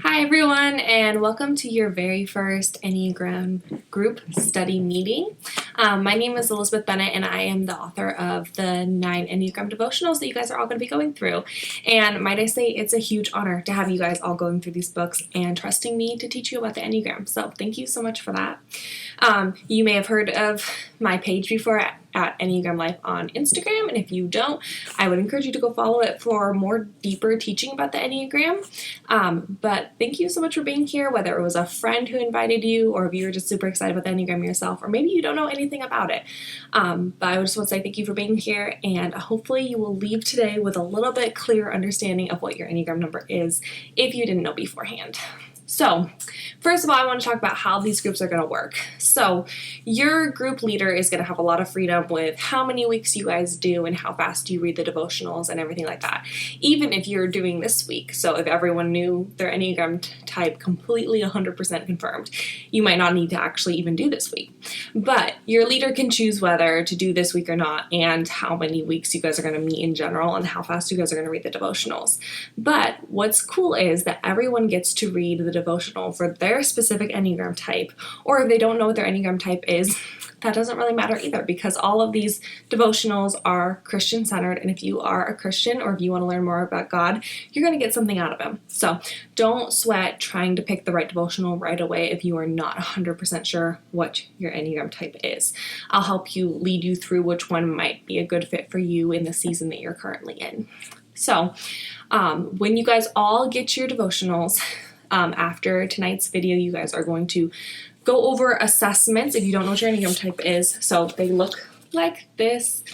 Hi everyone, and welcome to your very first Enneagram group study meeting. My name is Elizabeth Bennett, and I am the author of the 9 Enneagram Devotionals that you guys are all going to be going through. And might I say, it's a huge honor to have you guys all going through these books and trusting me to teach you about the Enneagram. So thank you so much for that. You may have heard of my page before at Enneagram Life on Instagram, and if you don't, I would encourage you to go follow it for more deeper teaching about the Enneagram. But thank you so much for being here, whether it was a friend who invited you, or if you were just super excited about the Enneagram yourself, or maybe you don't know anything about it. But I just want to say thank you for being here, and hopefully you will leave today with a little bit clearer understanding of what your Enneagram number is if you didn't know beforehand. So, first of all, I want to talk about how these groups are going to work. So, your group leader is going to have a lot of freedom with how many weeks you guys do and how fast you read the devotionals and everything like that, even if you're doing this week. So, if everyone knew their Enneagram type completely 100% confirmed, you might not need to actually even do this week. But your leader can choose whether to do this week or not, and how many weeks you guys are going to meet in general, and how fast you guys are going to read the devotionals. But what's cool is that everyone gets to read the devotional for their specific Enneagram type, or if they don't know what their Enneagram type is, that doesn't really matter either, because all of these devotionals are Christian-centered, and if you are a Christian or if you want to learn more about God, you're going to get something out of them. So don't sweat trying to pick the right devotional right away if you are not 100% sure what your Enneagram type is. I'll help you lead you through which one might be a good fit for you in the season that you're currently in. So when you guys all get your devotionals, after tonight's video, you guys are going to go over assessments if you don't know what your Enneagram type is. So they look like this.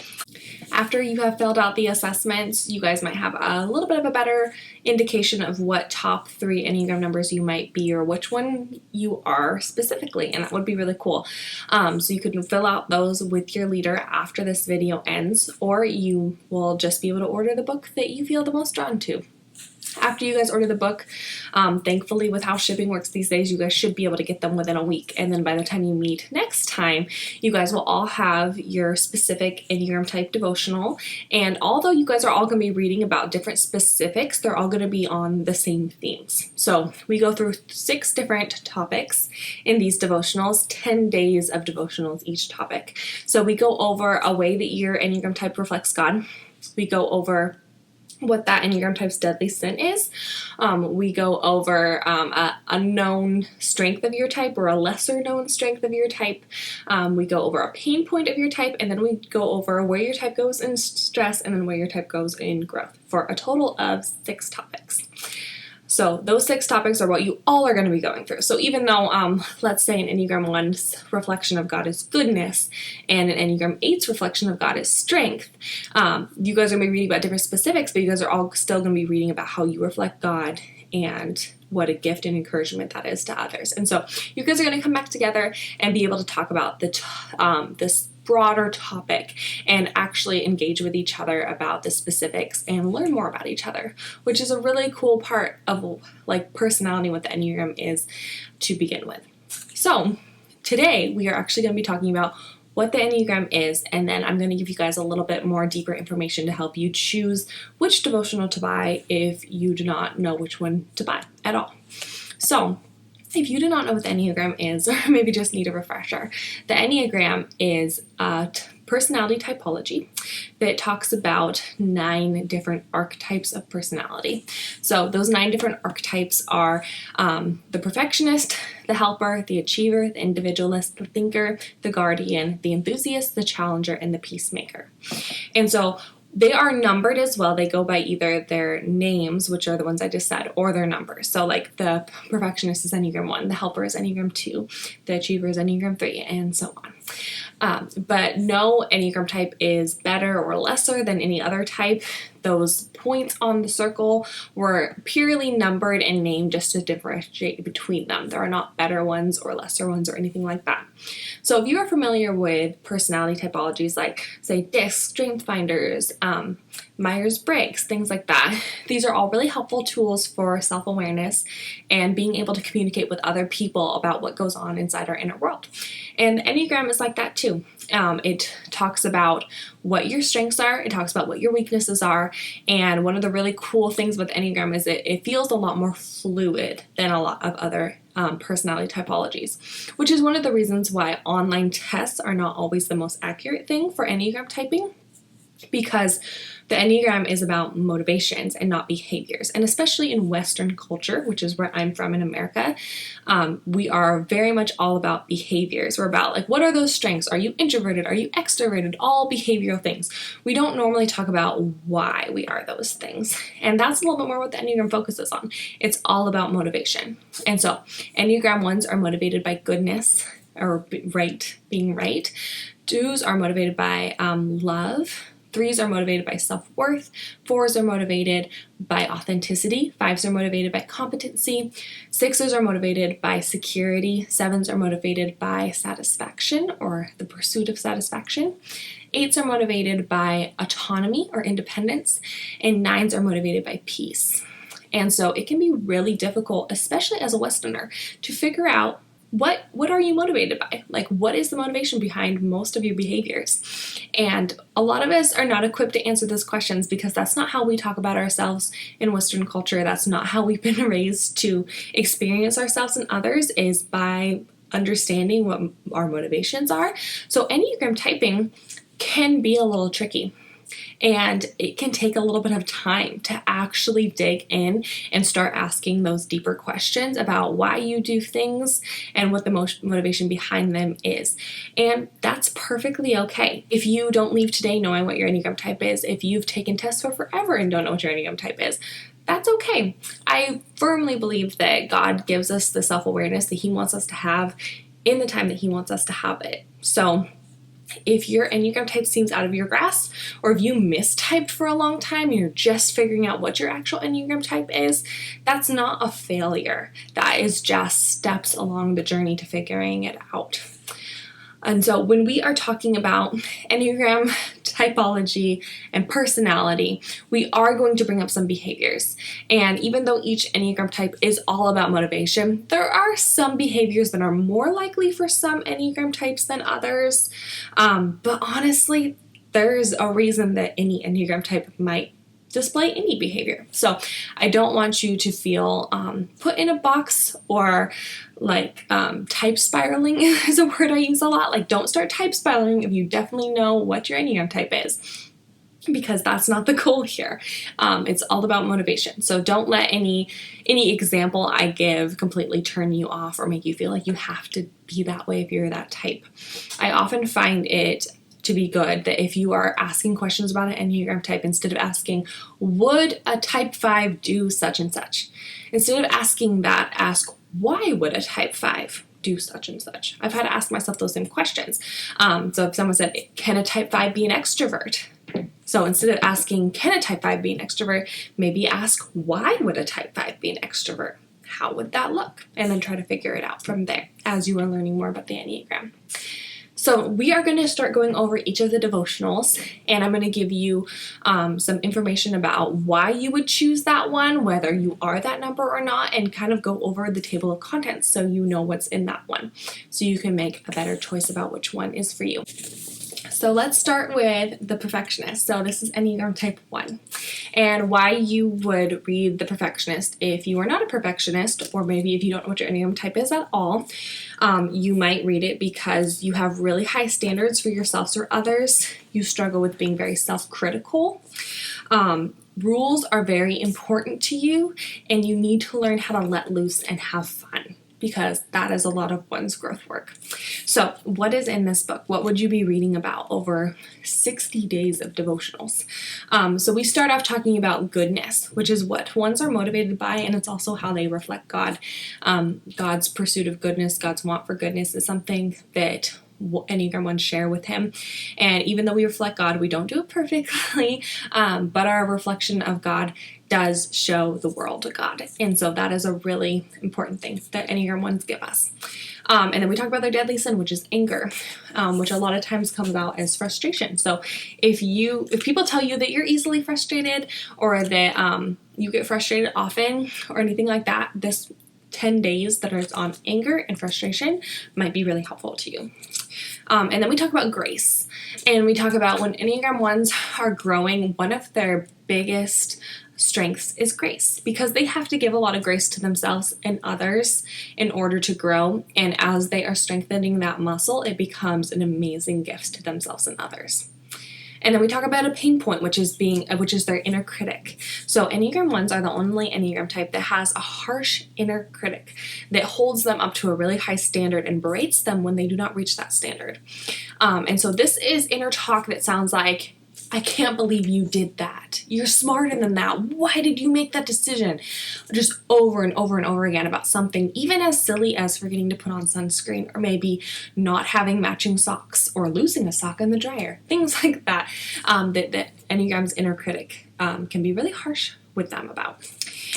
After you have filled out the assessments, you guys might have a little bit of a better indication of what top 3 Enneagram numbers you might be, or which one you are specifically, and that would be really cool. So you can fill out those with your leader after this video ends, or you will just be able to order the book that you feel the most drawn to. After you guys order the book, thankfully with how shipping works these days, you guys should be able to get them within a week. And then by the time you meet next time, you guys will all have your specific Enneagram type devotional. And although you guys are all going to be reading about different specifics, they're all going to be on the same themes. So we go through 6 different topics in these devotionals, 10 days of devotionals each topic. So we go over a way that your Enneagram type reflects God. We go over what that Enneagram type's deadly sin is. We go over a known strength of your type, or a lesser known strength of your type. We go over a pain point of your type, and then we go over where your type goes in stress, and then where your type goes in growth, for a total of 6 topics. So those 6 topics are what you all are going to be going through. So even though, let's say an Enneagram 1's reflection of God is goodness, and an Enneagram 8's reflection of God is strength, you guys are going to be reading about different specifics, but you guys are all still going to be reading about how you reflect God and what a gift and encouragement that is to others. And so you guys are going to come back together and be able to talk about this broader topic and actually engage with each other about the specifics and learn more about each other, which is a really cool part of like personality, what the Enneagram is to begin with. So today we are actually going to be talking about what the Enneagram is, and then I'm going to give you guys a little bit more deeper information to help you choose which devotional to buy if you do not know which one to buy at all. So if you do not know what the Enneagram is, or maybe just need a refresher, the Enneagram is a personality typology that talks about 9 different archetypes of personality. So those 9 different archetypes are the perfectionist, the helper, the achiever, the individualist, the thinker, the guardian, the enthusiast, the challenger, and the peacemaker. And so they are numbered as well. They go by either their names, which are the ones I just said, or their numbers. So like the perfectionist is Enneagram 1, the helper is Enneagram 2, the achiever is Enneagram 3, and so on. But no Enneagram type is better or lesser than any other type. Those points on the circle were purely numbered and named just to differentiate between them. There are not better ones or lesser ones or anything like that. So if you are familiar with personality typologies like, say, DISC, Strength Finders, Myers-Briggs, things like that. These are all really helpful tools for self-awareness and being able to communicate with other people about what goes on inside our inner world. And the Enneagram is like that too. It talks about what your strengths are, it talks about what your weaknesses are, and one of the really cool things with Enneagram is it feels a lot more fluid than a lot of other personality typologies, which is one of the reasons why online tests are not always the most accurate thing for Enneagram typing, because the Enneagram is about motivations and not behaviors. And especially in Western culture, which is where I'm from in America, we are very much all about behaviors. We're about like, what are those strengths? Are you introverted? Are you extroverted? All behavioral things. We don't normally talk about why we are those things. And that's a little bit more what the Enneagram focuses on. It's all about motivation. And so Enneagram 1s are motivated by goodness or being right. 2s are motivated by love. 3s are motivated by self-worth, 4s are motivated by authenticity, 5s are motivated by competency, 6s are motivated by security, 7s are motivated by satisfaction or the pursuit of satisfaction, 8s are motivated by autonomy or independence, and 9s are motivated by peace. And so it can be really difficult, especially as a Westerner, to figure out what are you motivated by? Like, what is the motivation behind most of your behaviors? And a lot of us are not equipped to answer those questions because that's not how we talk about ourselves in Western culture. That's not how we've been raised to experience ourselves and others, is by understanding what our motivations are. So Enneagram typing can be a little tricky. And it can take a little bit of time to actually dig in and start asking those deeper questions about why you do things and what the motivation behind them is. And that's perfectly okay. If you don't leave today knowing what your Enneagram type is, if you've taken tests for forever and don't know what your Enneagram type is, that's okay. I firmly believe that God gives us the self-awareness that He wants us to have in the time that He wants us to have it. So if your Enneagram type seems out of your grasp, or if you mistyped for a long time and you're just figuring out what your actual Enneagram type is, that's not a failure. That is just steps along the journey to figuring it out. And so when we are talking about Enneagram typology and personality, we are going to bring up some behaviors. And even though each Enneagram type is all about motivation, there are some behaviors that are more likely for some Enneagram types than others. But honestly, there's a reason that any Enneagram type might display any behavior. So I don't want you to feel put in a box or like type spiraling is a word I use a lot. Like, don't start type spiraling if you definitely know what your Enneagram type is, because that's not the goal here. It's all about motivation. So don't let any example I give completely turn you off or make you feel like you have to be that way if you're that type. I often find it to be good that if you are asking questions about an Enneagram type, instead of asking, would a type 5 do such and such? Instead of asking that, ask, why would a type 5 do such and such? I've had to ask myself those same questions. So if someone said, can a type 5 be an extrovert? So instead of asking, can a type 5 be an extrovert, maybe ask, why would a type 5 be an extrovert? How would that look? And then try to figure it out from there as you are learning more about the Enneagram. So we are going to start going over each of the devotionals, and I'm going to give you some information about why you would choose that one, whether you are that number or not, and kind of go over the table of contents so you know what's in that one, so you can make a better choice about which one is for you. So let's start with the perfectionist. So this is Enneagram type 1. And why you would read the perfectionist if you are not a perfectionist, or maybe if you don't know what your Enneagram type is at all, you might read it because you have really high standards for yourselves or others. You struggle with being very self-critical. Rules are very important to you, and you need to learn how to let loose and have fun, because that is a lot of one's growth work. So what is in this book? What would you be reading about over 60 days of devotionals? So we start off talking about goodness, which is what ones are motivated by, and it's also how they reflect God. God's pursuit of goodness, God's want for goodness is something that Enneagram 1 share with him. And even though we reflect God, we don't do it perfectly, but our reflection of God does show the world God. And so that is a really important thing that Enneagram 1s give us. And then we talk about their deadly sin, which is anger, which a lot of times comes out as frustration. So if people tell you that you're easily frustrated, or that you get frustrated often or anything like that, this 10 days that are on anger and frustration might be really helpful to you. And then we talk about grace, and we talk about when Enneagram 1s are growing, one of their biggest strengths is grace, because they have to give a lot of grace to themselves and others in order to grow. And as they are strengthening that muscle, it becomes an amazing gift to themselves and others. And then we talk about a pain point, which is their inner critic. So Enneagram 1s are the only Enneagram type that has a harsh inner critic that holds them up to a really high standard and berates them when they do not reach that standard. And so this is inner talk that sounds like, I can't believe you did that. You're smarter than that. Why did you make that decision? Just over and over and over again about something, even as silly as forgetting to put on sunscreen, or maybe not having matching socks, or losing a sock in the dryer. Things like that, that Enneagram's inner critic can be really harsh with them about.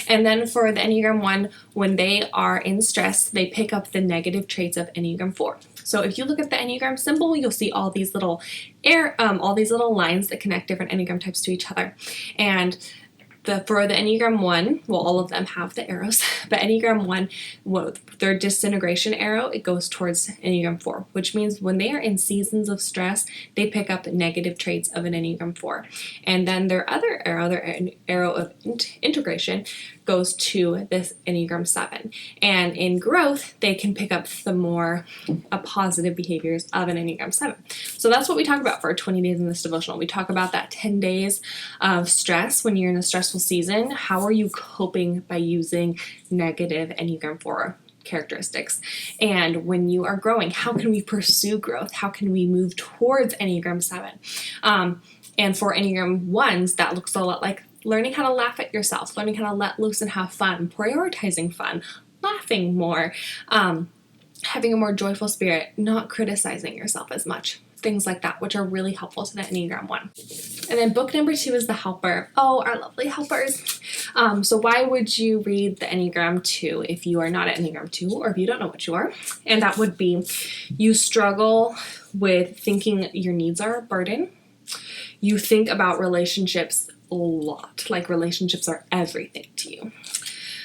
And then for the Enneagram 1, when they are in stress, they pick up the negative traits of Enneagram 4. So if you look at the Enneagram symbol, you'll see all these little lines that connect different Enneagram types to each other. And for the Enneagram 1, well, all of them have the arrows, but Enneagram 1, their disintegration arrow, it goes towards Enneagram 4, which means when they are in seasons of stress, they pick up the negative traits of an Enneagram 4. And then their other arrow, their arrow of integration, goes to this Enneagram 7. And in growth, they can pick up the more positive behaviors of an Enneagram 7. So that's what we talk about for 20 days in this devotional. We talk about that 10 days of stress when you're in a stressful season. How are you coping by using negative Enneagram 4 characteristics? And when you are growing, how can we pursue growth? How can we move towards Enneagram 7? And for Enneagram 1s, that looks a lot like learning how to laugh at yourself, learning how to let loose and have fun, prioritizing fun, laughing more, having a more joyful spirit, not criticizing yourself as much. Things like that, which are really helpful to the Enneagram 1. And then book number 2 is the Helper. Oh, our lovely helpers. So why would you read the Enneagram 2 if you are not an Enneagram 2, or if you don't know what you are? And that would be, you struggle with thinking your needs are a burden. You think about relationships a lot, like relationships are everything to you.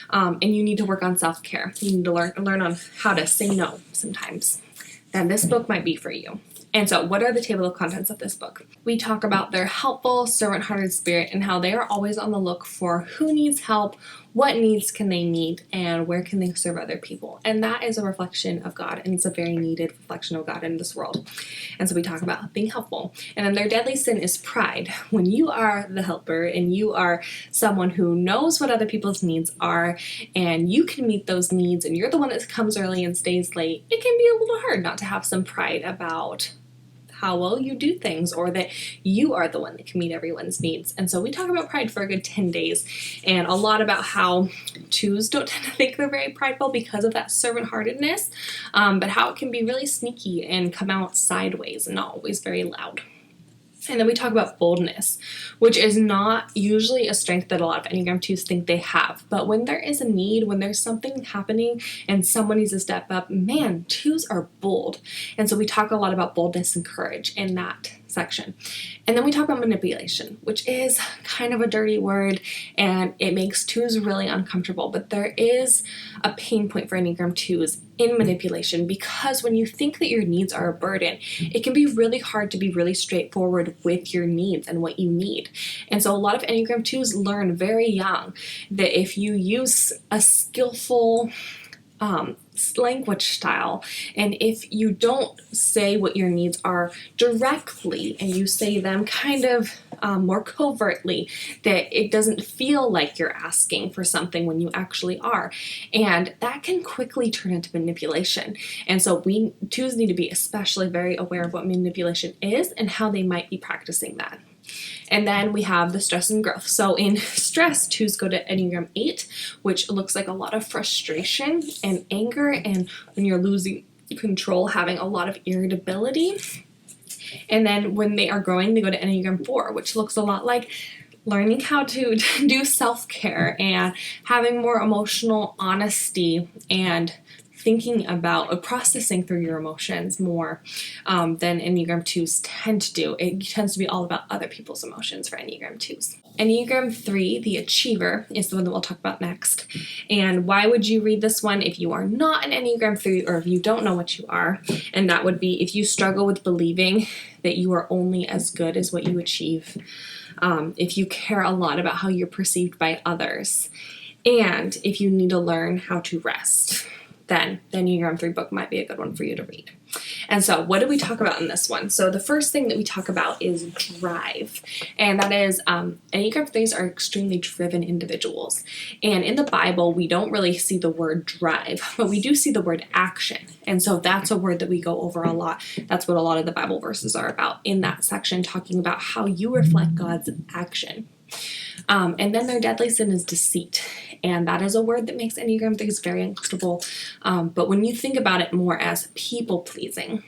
And you need to work on self-care. You need to learn on how to say no sometimes. Then this book might be for you. And so what are the table of contents of this book? We talk about their helpful, servant-hearted spirit and how they are always on the look for who needs help, what needs can they meet, and where can they serve other people. And that is a reflection of God, and it's a very needed reflection of God in this world. And so we talk about being helpful. And then their deadly sin is pride. When you are the helper and you are someone who knows what other people's needs are, and you can meet those needs, and you're the one that comes early and stays late, it can be a little hard not to have some pride about how well you do things, or that you are the one that can meet everyone's needs. And so we talk about pride for a good 10 days, and a lot about how 2s don't tend to think they're very prideful because of that servant-heartedness, but how it can be really sneaky and come out sideways and not always very loud. And then we talk about boldness, which is not usually a strength that a lot of Enneagram 2s think they have. But when there is a need, when there's something happening and someone needs to step up, man, 2s are bold. And so we talk a lot about boldness and courage in that section. And then we talk about manipulation, which is kind of a dirty word, and it makes 2s really uncomfortable. But there is a pain point for Enneagram 2s in manipulation, because when you think that your needs are a burden, it can be really hard to be really straightforward with your needs and what you need. And so a lot of Enneagram 2s learn very young that if you use a skillful language style, and if you don't say what your needs are directly and you say them kind of more covertly, that it doesn't feel like you're asking for something when you actually are. And that can quickly turn into manipulation. And so 2s need to be especially very aware of what manipulation is and how they might be practicing that. And then we have the stress and growth. So in stress, 2s go to Enneagram 8, which looks like a lot of frustration and anger, and when you're losing control, having a lot of irritability. And then when they are growing, they go to Enneagram 4, which looks a lot like learning how to do self-care and having more emotional honesty and thinking about or processing through your emotions more than Enneagram 2s tend to do. It tends to be all about other people's emotions for Enneagram 2s. Enneagram 3, the Achiever, is the one that we'll talk about next. And why would you read this one if you are not an Enneagram 3 or if you don't know what you are? And that would be if you struggle with believing that you are only as good as what you achieve. If you care a lot about how you're perceived by others, and if you need to learn how to rest, then the Enneagram 3 book might be a good one for you to read. And so what do we talk about in this one? So the first thing that we talk about is drive. And that is Enneagram 3s are extremely driven individuals. And in the Bible, we don't really see the word drive, but we do see the word action. And so that's a word that we go over a lot. That's what a lot of the Bible verses are about in that section, talking about how you reflect God's action. And then their deadly sin is deceit. And that is a word that makes Enneagram 3s very uncomfortable. But when you think about it more as people pleasing,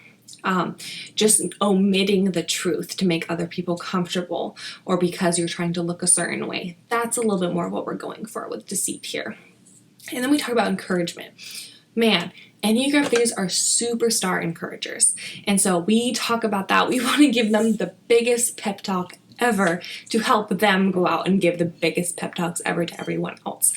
just omitting the truth to make other people comfortable or because you're trying to look a certain way, that's a little bit more of what we're going for with deceit here. And then we talk about encouragement. Man, Enneagram 3s are superstar encouragers. And so we talk about that. We want to give them the biggest pep talk ever to help them go out and give the biggest pep talks ever to everyone else.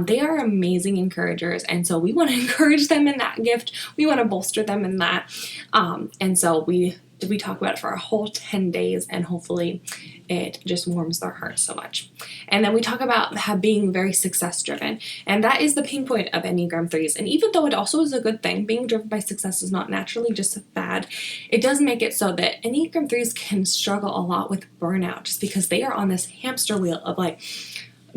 They are amazing encouragers, and so we want to encourage them in that gift. We want to bolster them in that. And so we talk about it for a whole 10 days, and hopefully it just warms their heart so much. And then we talk about being very success driven, and that is the pain point of Enneagram 3s. And even though it also is a good thing, being driven by success is not naturally just bad. It does make it so that Enneagram 3s can struggle a lot with burnout just because they are on this hamster wheel of like,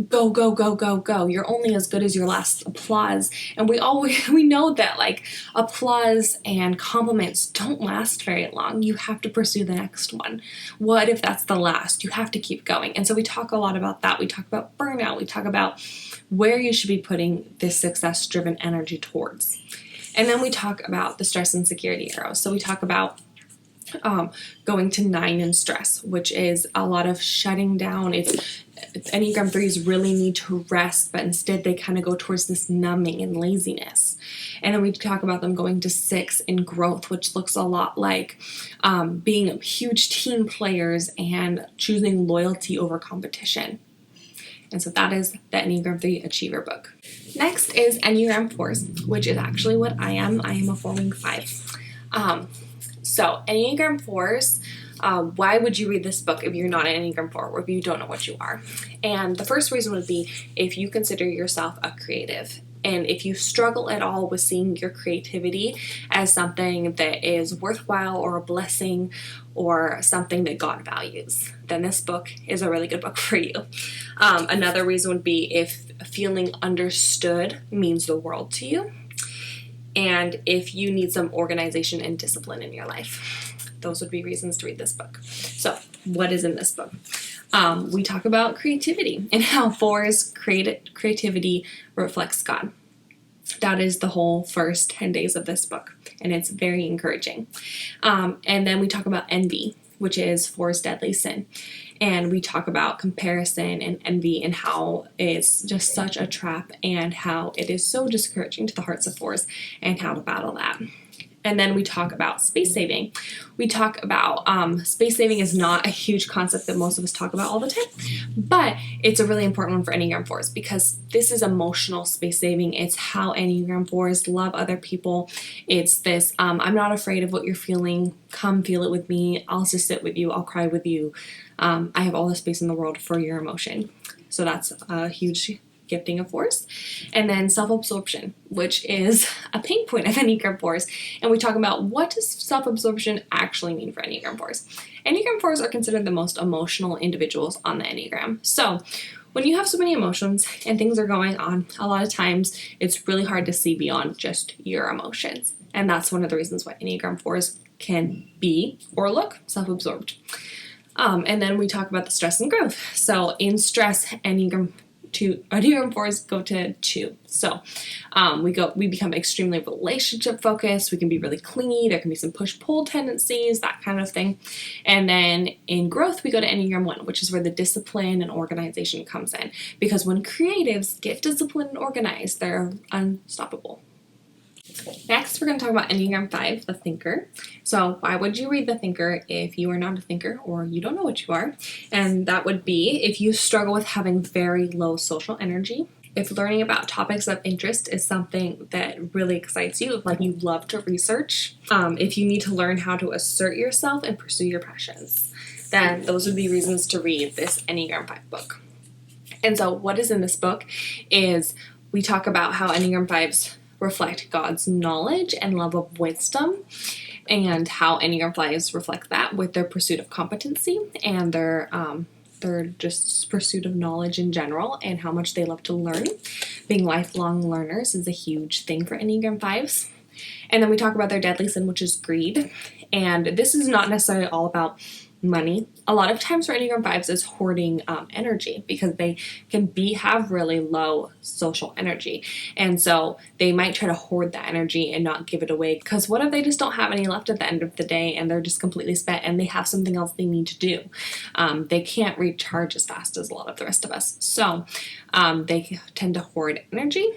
go, go, go, go, go. You're only as good as your last applause. And we know that like applause and compliments don't last very long. You have to pursue the next one. What if that's the last? You have to keep going. And so we talk a lot about that. We talk about burnout. We talk about where you should be putting this success-driven energy towards. And then we talk about the stress and security arrows. So we talk about going to 9 in stress, which is a lot of shutting down. It's Enneagram 3s really need to rest, but instead they kind of go towards this numbing and laziness. And then we talk about them going to 6 in growth, which looks a lot like being huge team players and choosing loyalty over competition. And so that is the Enneagram 3 Achiever book. Next is Enneagram 4s, which is actually what I am. I am a 4-wing 5. So Enneagram 4s, why would you read this book if you're not an Enneagram 4 or if you don't know what you are? And the first reason would be if you consider yourself a creative. And if you struggle at all with seeing your creativity as something that is worthwhile or a blessing or something that God values, then this book is a really good book for you. Another reason would be if feeling understood means the world to you, and if you need some organization and discipline in your life. Those would be reasons to read this book. So what is in this book? We talk about creativity and how 4's creativity reflects God. That is the whole first 10 days of this book, and it's very encouraging. And then we talk about envy, which is 4's deadly sin. And we talk about comparison and envy and how it's just such a trap and how it is so discouraging to the hearts of 4s and how to battle that. And then we talk about space saving. We talk about space saving is not a huge concept that most of us talk about all the time, but it's a really important one for Enneagram 4s because this is emotional space saving. It's how Enneagram 4s love other people. It's this, I'm not afraid of what you're feeling. Come feel it with me. I'll just sit with you. I'll cry with you. I have all the space in the world for your emotion. So that's a huge gifting of 4s. And then self-absorption, which is a pain point of Enneagram 4s. And we talk about what does self-absorption actually mean for Enneagram 4s. Enneagram 4s are considered the most emotional individuals on the Enneagram. So when you have so many emotions and things are going on, a lot of times it's really hard to see beyond just your emotions. And that's one of the reasons why Enneagram 4s can be or look self-absorbed. And then we talk about the stress and growth. So in stress, Enneagram Enneagram 4s go to 2. So we become extremely relationship focused. We can be really clingy. There can be some push-pull tendencies, that kind of thing. And then in growth, we go to Enneagram 1, which is where the discipline and organization comes in. Because when creatives get disciplined and organized, they're unstoppable. Next, we're going to talk about Enneagram 5, the thinker. So why would you read the thinker if you are not a thinker or you don't know what you are? And that would be if you struggle with having very low social energy, if learning about topics of interest is something that really excites you, like you love to research, if you need to learn how to assert yourself and pursue your passions, then those would be reasons to read this Enneagram 5 book. And so what is in this book is we talk about how Enneagram 5s reflect God's knowledge and love of wisdom, and how Enneagram 5s reflect that with their pursuit of competency and their just pursuit of knowledge in general, and how much they love to learn. Being lifelong learners is a huge thing for Enneagram 5s. And then we talk about their deadly sin, which is greed. And this is not necessarily all about money. A lot of times for Enneagram 5s is hoarding energy, because they can have really low social energy. And so they might try to hoard that energy and not give it away, because what if they just don't have any left at the end of the day and they're just completely spent and they have something else they need to do? They can't recharge as fast as a lot of the rest of us. So they tend to hoard energy.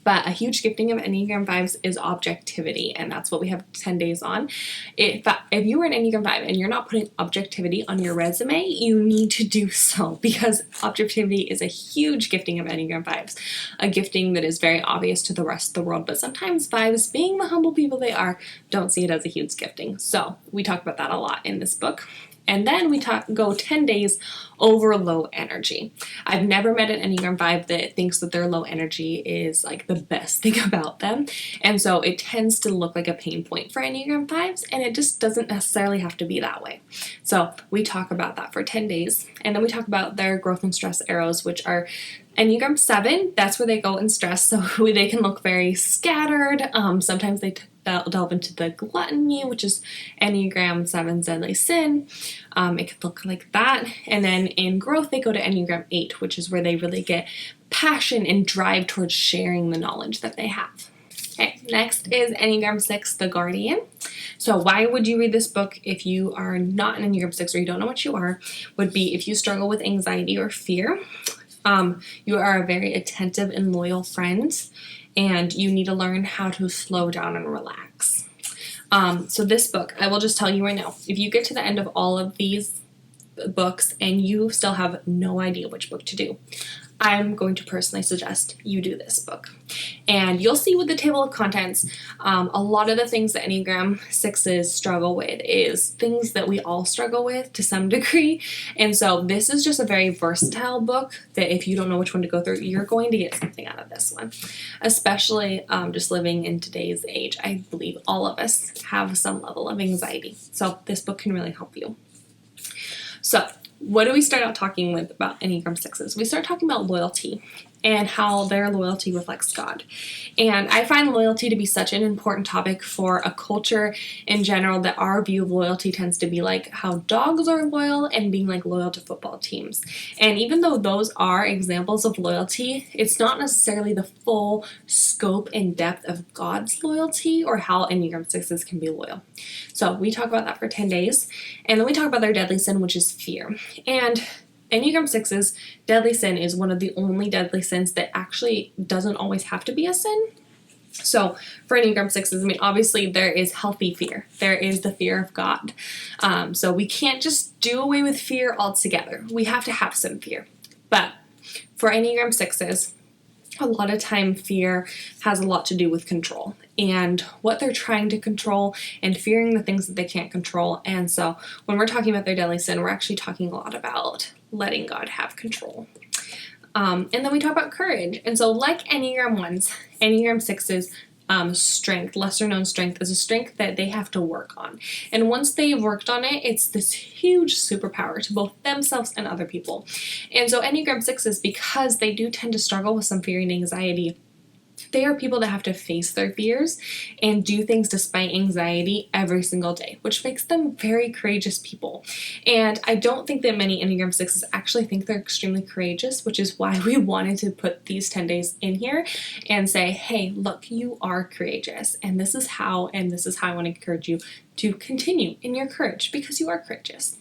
But a huge gifting of Enneagram 5s is objectivity, and that's what we have 10 days on. If you are an Enneagram 5 and you're not putting objectivity on your resume, you need to do so, because objectivity is a huge gifting of Enneagram 5s, a gifting that is very obvious to the rest of the world, but sometimes 5s, being the humble people they are, don't see it as a huge gifting. So we talk about that a lot in this book. And then we go 10 days over low energy. I've never met an Enneagram 5 that thinks that their low energy is like the best thing about them. And so it tends to look like a pain point for Enneagram 5s, and it just doesn't necessarily have to be that way. So we talk about that for 10 days. And then we talk about their growth and stress arrows, which are Enneagram 7, that's where they go in stress. So they can look very scattered. Sometimes they delve into the gluttony, which is Enneagram 7's deadly sin. It could look like that. And then in growth, they go to Enneagram 8, which is where they really get passion and drive towards sharing the knowledge that they have. Okay, next is Enneagram 6, the guardian. So why would you read this book if you are not an Enneagram 6 or you don't know what you are? Would be if you struggle with anxiety or fear. You are a very attentive and loyal friend, and you need to learn how to slow down and relax. So this book, I will just tell you right now, if you get to the end of all of these books and you still have no idea which book to do, I'm going to personally suggest you do this book. And you'll see with the table of contents, a lot of the things that Enneagram 6s struggle with is things that we all struggle with to some degree. And so this is just a very versatile book that if you don't know which one to go through, you're going to get something out of this one. Especially just living in today's age, I believe all of us have some level of anxiety. So this book can really help you. So what do we start out talking with about Enneagram 6s? We start talking about loyalty and how their loyalty reflects God. And I find loyalty to be such an important topic for a culture in general, that our view of loyalty tends to be like how dogs are loyal and being like loyal to football teams. And even though those are examples of loyalty, it's not necessarily the full scope and depth of God's loyalty or how Enneagram 6s can be loyal. So we talk about that for 10 days. And then we talk about their deadly sin, which is fear. And Enneagram 6's deadly sin is one of the only deadly sins that actually doesn't always have to be a sin. So for Enneagram 6s, I mean, obviously there is healthy fear. There is the fear of God. So we can't just do away with fear altogether. We have to have some fear. But for Enneagram 6s, a lot of time fear has a lot to do with control and what they're trying to control and fearing the things that they can't control. And so when we're talking about their deadly sin, we're actually talking a lot about letting God have control. And then we talk about courage. And so like Enneagram 1s, Enneagram 6s, strength, lesser known strength, is a strength that they have to work on. And once they've worked on it, it's this huge superpower to both themselves and other people. And so Enneagram 6s, because they do tend to struggle with some fear and anxiety, They are people that have to face their fears and do things despite anxiety every single day, which makes them very courageous people. And I don't think that many Enneagram 6s actually think they're extremely courageous, which is why we wanted to put these 10 days in here and say, hey, look, you are courageous, and this is how I want to encourage you to continue in your courage, because you are courageous.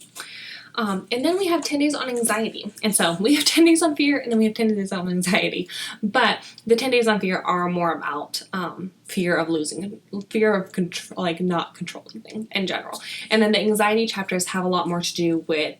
And then we have 10 days on anxiety. And so we have 10 days on fear, and then we have 10 days on anxiety. But the 10 days on fear are more about fear of losing, fear of not controlling things in general. And then the anxiety chapters have a lot more to do with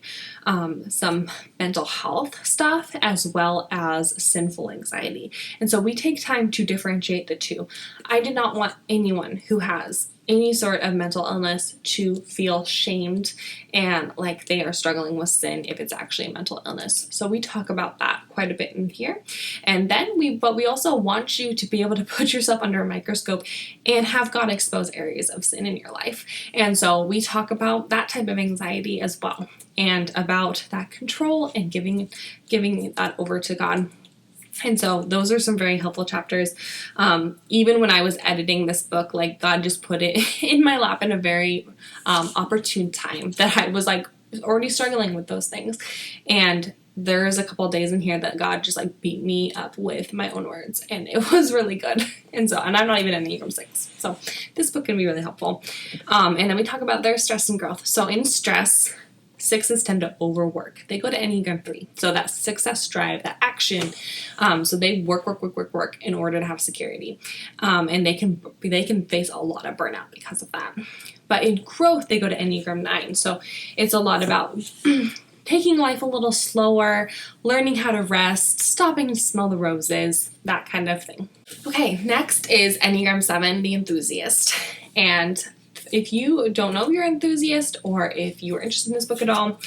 some mental health stuff, as well as sinful anxiety. And so we take time to differentiate the two. I did not want anyone who has any sort of mental illness to feel shamed and like they are struggling with sin if it's actually a mental illness. So we talk about that quite a bit in here. And then we also want you to be able to put yourself under a microscope and have God expose areas of sin in your life. And so we talk about that type of anxiety as well, and about that control and giving that over to God. And so those are some very helpful chapters. Even when I was editing this book, like God just put it in my lap in a very opportune time that I was like already struggling with those things. And there's a couple of days in here that God just like beat me up with my own words, and it was really good. And I'm not even an Enneagram 6. So this book can be really helpful. And then we talk about their stress and growth. So in stress, 6s tend to overwork. They go to Enneagram 3. So that success drive, that action. So they work in order to have security. And they can face a lot of burnout because of that. But in growth, they go to Enneagram 9. So it's a lot about taking life a little slower, learning how to rest, stopping to smell the roses, that kind of thing. Okay, next is Enneagram 7, the enthusiast. And if you don't know you're an enthusiast, or if you are interested in this book at all,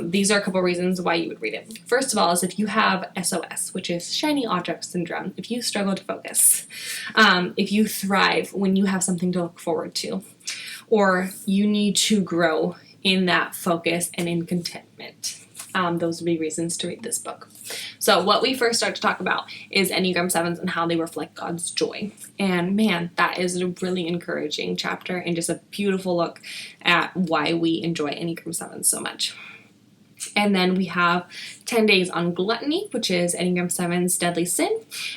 these are a couple reasons why you would read it. First of all is if you have SOS, which is shiny object syndrome, if you struggle to focus, if you thrive when you have something to look forward to, or you need to grow in that focus and in contentment. Those would be reasons to read this book. So what we first start to talk about is Enneagram 7s and how they reflect God's joy. And man, that is a really encouraging chapter and just a beautiful look at why we enjoy Enneagram 7s so much. And then we have 10 days on gluttony, which is Enneagram 7's deadly sin.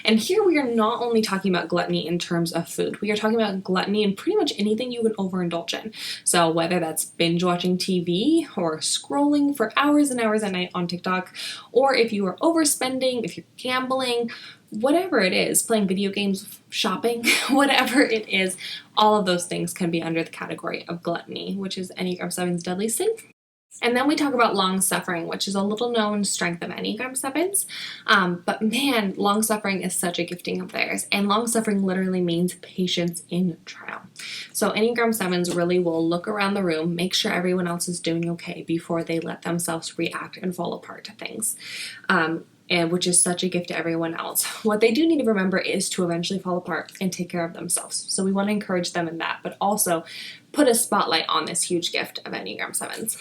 And here we are not only talking about gluttony in terms of food, we are talking about gluttony in pretty much anything you can overindulge in. So whether that's binge watching TV or scrolling for hours and hours at night on TikTok, or if you are overspending, if you're gambling, whatever it is, playing video games, shopping, whatever it is, all of those things can be under the category of gluttony, which is Enneagram 7's deadly sin. And then we talk about long-suffering, which is a little-known strength of Enneagram 7s. But man, long-suffering is such a gifting of theirs. And long-suffering literally means patience in trial. So Enneagram 7s really will look around the room, make sure everyone else is doing okay before they let themselves react and fall apart to things. And which is such a gift to everyone else. What they do need to remember is to eventually fall apart and take care of themselves. So we want to encourage them in that, but also put a spotlight on this huge gift of Enneagram 7s.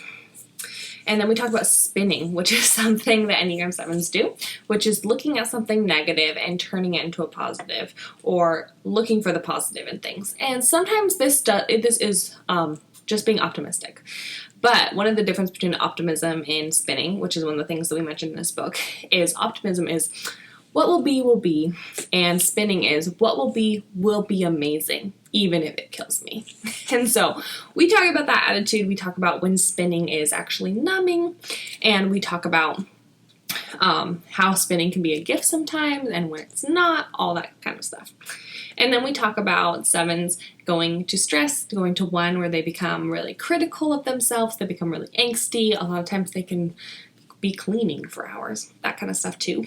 And then we talk about spinning, which is something that Enneagram 7s do, which is looking at something negative and turning it into a positive, or looking for the positive in things. And sometimes this is just being optimistic. But one of the difference between optimism and spinning, which is one of the things that we mentioned in this book, is optimism is what will be, and spinning is what will be amazing, even if it kills me. And so we talk about that attitude. We talk about when spinning is actually numbing, and we talk about how spinning can be a gift sometimes and when it's not, all that kind of stuff. And then we talk about 7s going to stress, going to 1 where they become really critical of themselves, they become really angsty. A lot of times they can be cleaning for hours, that kind of stuff too.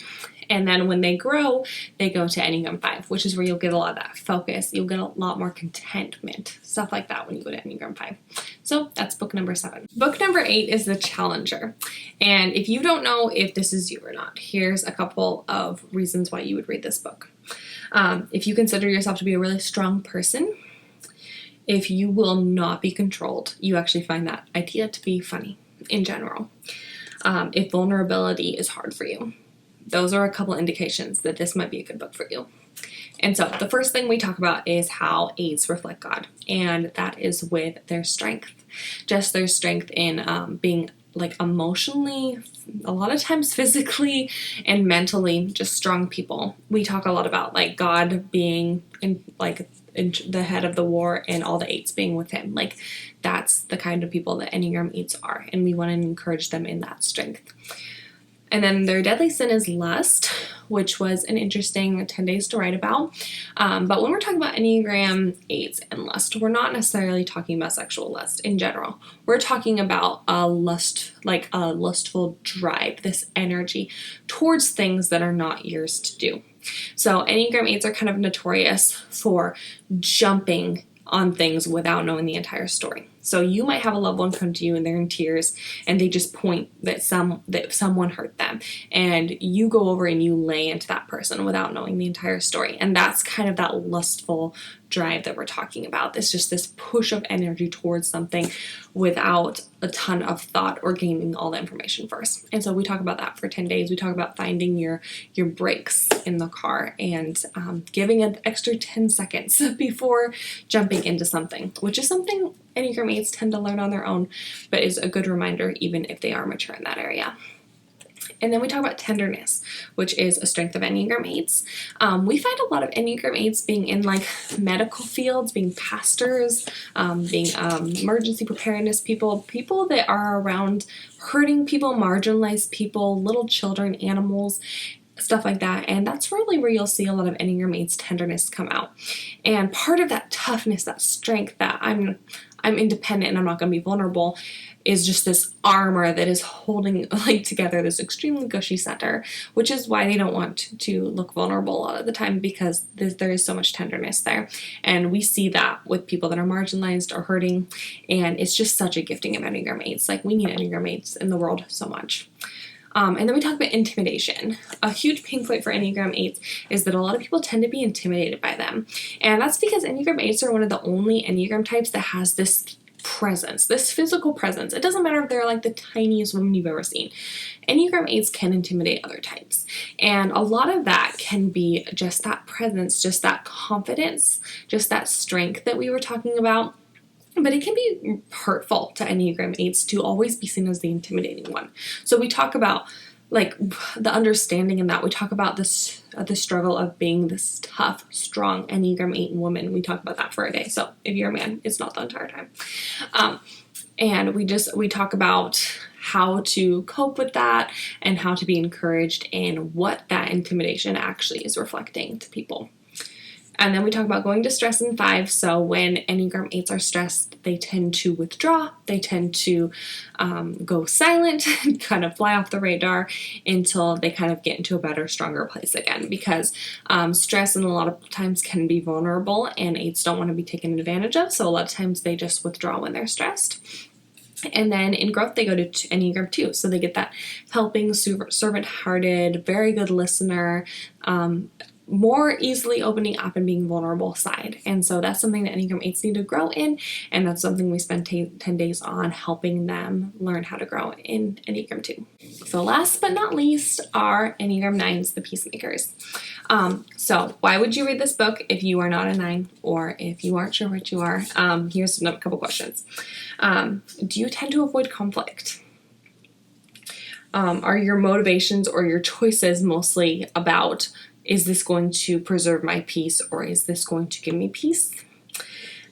And then when they grow, they go to Enneagram 5, which is where you'll get a lot of that focus. You'll get a lot more contentment, stuff like that when you go to Enneagram 5. So that's book number 7. Book number 8 is The Challenger. And if you don't know if this is you or not, here's a couple of reasons why you would read this book. If you consider yourself to be a really strong person, if you will not be controlled, you actually find that idea to be funny in general. If vulnerability is hard for you, those are a couple indications that this might be a good book for you. And so the first thing we talk about is how 8s reflect God, and that is with their strength. Just their strength in being like emotionally, a lot of times physically and mentally, just strong people. We talk a lot about like God being in the head of the war and all the 8s being with him. Like that's the kind of people that Enneagram 8s are, and we want to encourage them in that strength. And then their deadly sin is lust, which was an interesting 10 days to write about. But when we're talking about Enneagram 8s and lust, we're not necessarily talking about sexual lust in general. We're talking about a lust, like a lustful drive, this energy towards things that are not yours to do. So Enneagram 8s are kind of notorious for jumping on things without knowing the entire story. So you might have a loved one come to you and they're in tears and they just point that someone hurt them, and you go over and you lay into that person without knowing the entire story. And that's kind of that lustful drive that we're talking about. It's just this push of energy towards something without a ton of thought or gaining all the information first. And so we talk about that for 10 days. We talk about finding your brakes in the car and giving an extra 10 seconds before jumping into something, which is something Enneagram 8s tend to learn on their own, but is a good reminder even if they are mature in that area. And then we talk about tenderness, which is a strength of Enneagram 8s. We find a lot of Enneagram 8s being in like medical fields, being pastors, being emergency preparedness people that are around hurting people, marginalized people, little children, animals, stuff like that. And that's really where you'll see a lot of Enneagram 8's tenderness come out. And part of that toughness, that strength, that I'm independent and I'm not going to be vulnerable, is just this armor that is holding like together this extremely gushy center, which is why they don't want to look vulnerable a lot of the time, because there is so much tenderness there. And we see that with people that are marginalized or hurting, and it's just such a gifting of Enneagram 8s. Like we need Enneagram 8s in the world so much. And then we talk about intimidation. A huge pain point for Enneagram 8s is that a lot of people tend to be intimidated by them. And that's because Enneagram 8s are one of the only Enneagram types that has this presence, this physical presence. It doesn't matter if they're like the tiniest woman you've ever seen. Enneagram 8s can intimidate other types. And a lot of that can be just that presence, just that confidence, just that strength that we were talking about. But it can be hurtful to Enneagram 8s to always be seen as the intimidating one. So we talk about like the understanding in that. We talk about this the struggle of being this tough, strong Enneagram 8 woman. We talk about that for a day. So if you're a man, it's not the entire time. And we talk about how to cope with that and how to be encouraged in what that intimidation actually is reflecting to people. And then we talk about going to stress in 5. So when Enneagram 8s are stressed, they tend to withdraw. They tend to go silent, kind of fly off the radar until they kind of get into a better, stronger place again. Because stress, and a lot of times, can be vulnerable, and 8s don't want to be taken advantage of. So a lot of times they just withdraw when they're stressed. And then in growth, they go to Enneagram 2. So they get that helping, servant-hearted, very good listener, more easily opening up and being vulnerable side. And so that's something that Enneagram 8s need to grow in, and that's something we spend 10 days on helping them learn how to grow in Enneagram 2. So last but not least are Enneagram 9s, the peacemakers. So why would you read this book if you are not a 9, or if you aren't sure what you are? Here's a couple questions. Do you tend to avoid conflict? Are your motivations or your choices mostly about, is this going to preserve my peace, or is this going to give me peace?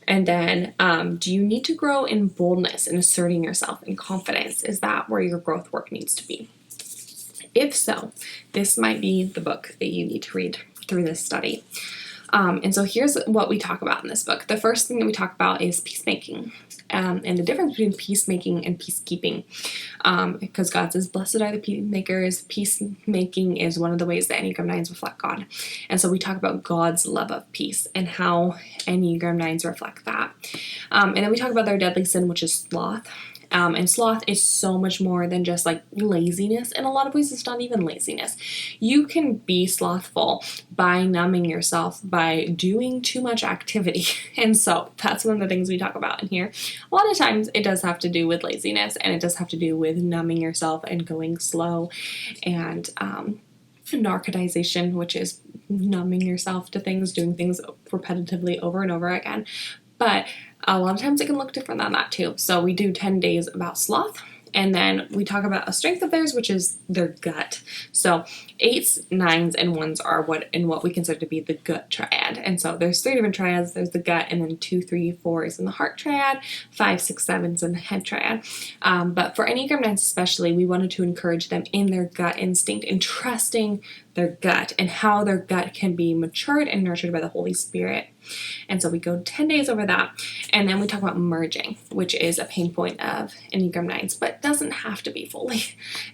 And then, do you need to grow in boldness and asserting yourself and confidence? Is that where your growth work needs to be? If so, this might be the book that you need to read through this study. And so here's what we talk about in this book. The first thing that we talk about is peacemaking, and the difference between peacemaking and peacekeeping. Because God says, blessed are the peacemakers. Peacemaking is one of the ways that Enneagram 9s reflect God. And so we talk about God's love of peace and how Enneagram 9s reflect that. And then we talk about their deadly sin, which is sloth. And sloth is so much more than just like laziness. In a lot of ways, it's not even laziness. You can be slothful by numbing yourself, by doing too much activity. And so that's one of the things we talk about in here. A lot of times it does have to do with laziness, and it does have to do with numbing yourself and going slow and narcotization, which is numbing yourself to things, doing things repetitively over and over again. But a lot of times it can look different than that too. So we do 10 days about sloth. And then we talk about a strength of theirs, which is their gut. So 8s, 9s, and 1s are what we consider to be the gut triad. And so there's 3 different triads. There's the gut, and then 2, 3, 4 is in the heart triad, 5, 6, 7s in the head triad. But for Enneagram 9s especially, we wanted to encourage them in their gut instinct and trusting their gut and how their gut can be matured and nurtured by the Holy Spirit. And so we go 10 days over that. And then we talk about merging, which is a pain point of Enneagram 9s, but doesn't have to be fully.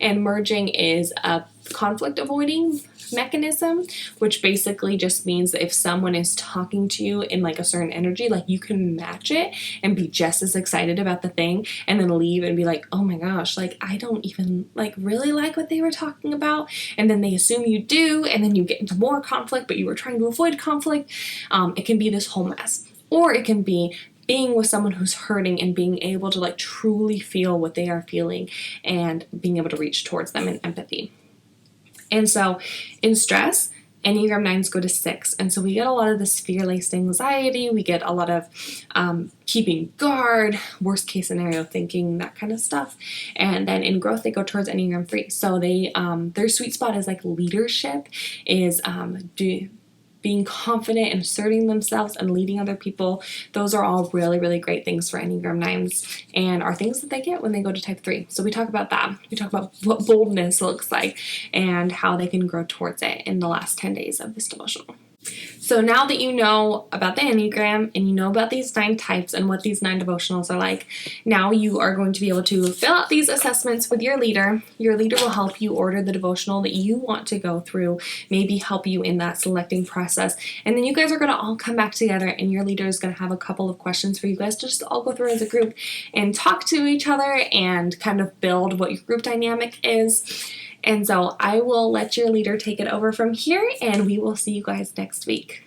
And merging is a conflict avoiding mechanism, which basically just means that if someone is talking to you in like a certain energy, like you can match it and be just as excited about the thing and then leave and be like, oh my gosh, like I don't even like really like what they were talking about. And then they assume you do, and then you get into more conflict, but you were trying to avoid conflict. It can be this whole mess. Or it can be being with someone who's hurting and being able to like truly feel what they are feeling and being able to reach towards them in empathy. And so in stress, Enneagram 9s go to 6. And so we get a lot of this fear-laced anxiety. We get a lot of keeping guard, worst case scenario thinking, that kind of stuff. And then in growth, they go towards Enneagram 3. So they their sweet spot is like leadership, is being confident and asserting themselves and leading other people. Those are all really, really great things for Enneagram 9s and are things that they get when they go to type 3. So we talk about that. We talk about what boldness looks like and how they can grow towards it in the last 10 days of this devotional. So now that you know about the Enneagram and you know about these 9 types and what these 9 devotionals are like, now you are going to be able to fill out these assessments with your leader. Your leader will help you order the devotional that you want to go through, maybe help you in that selecting process. And then you guys are going to all come back together, and your leader is going to have a couple of questions for you guys to just all go through as a group and talk to each other and kind of build what your group dynamic is. And so I will let your leader take it over from here, and we will see you guys next week.